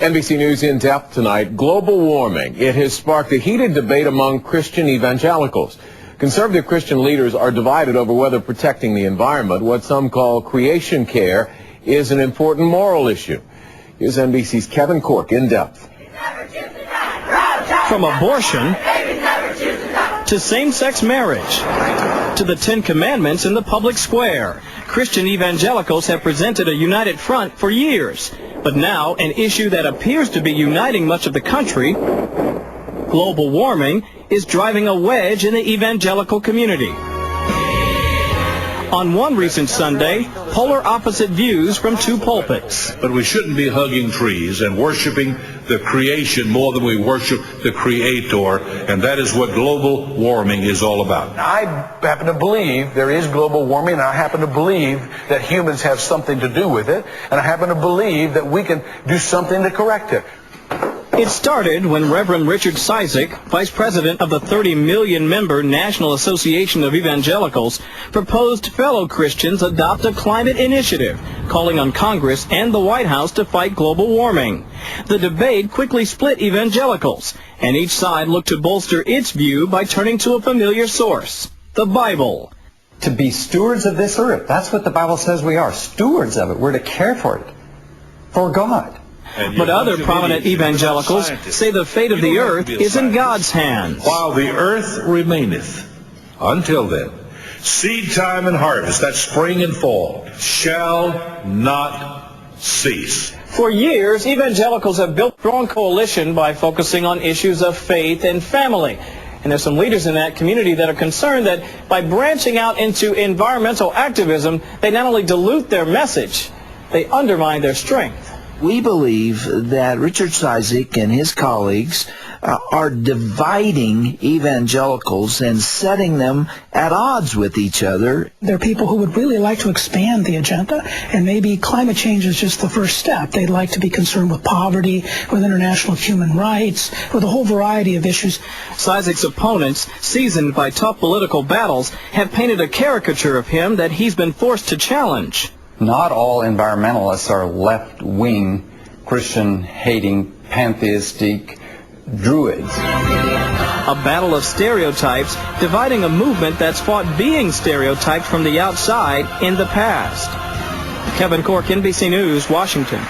NBC News in depth tonight. Global warming. It has sparked a heated debate among Christian evangelicals. Conservative Christian leaders are divided over whether protecting the environment, what some call creation care, is an important moral issue. Here's NBC's Kevin Corke in depth. From abortion to same-sex marriage to the Ten Commandments in the public square, Christian evangelicals have presented a united front for years. But now, an issue that appears to be uniting much of the country, global warming, is driving a wedge in the evangelical community. On one recent Sunday, polar opposite views from two pulpits. But we shouldn't be hugging trees and worshiping the creation more than we worship the Creator, and that is what global warming is all about. I happen to believe there is global warming, and I happen to believe that humans have something to do with it, and I happen to believe that we can do something to correct it. It started when Reverend Richard Cizik, vice president of the 30 million-member National Association of Evangelicals, proposed fellow Christians adopt a climate initiative, calling on Congress and the White House to fight global warming. The debate quickly split evangelicals, and each side looked to bolster its view by turning to a familiar source, the Bible. To be stewards of this earth, that's what the Bible says we are, stewards of it. We're to care for it, for God. But other prominent evangelicals say the fate of the earth is in God's hands. While the earth remaineth, until then, seed time and harvest, that spring and fall, shall not cease. For years, evangelicals have built a strong coalition by focusing on issues of faith and family. And there's some leaders in that community that are concerned that by branching out into environmental activism, they not only dilute their message, they undermine their strength. We believe that Richard Cizik and his colleagues are dividing evangelicals and setting them at odds with each other. There are people who would really like to expand the agenda, and maybe climate change is just the first step. They'd like to be concerned with poverty, with international human rights, with a whole variety of issues. Cizik's opponents, seasoned by tough political battles, have painted a caricature of him that he's been forced to challenge. Not all environmentalists are left-wing, Christian-hating, pantheistic druids. A battle of stereotypes dividing a movement that's fought being stereotyped from the outside in the past. Kevin Corke, NBC News, Washington.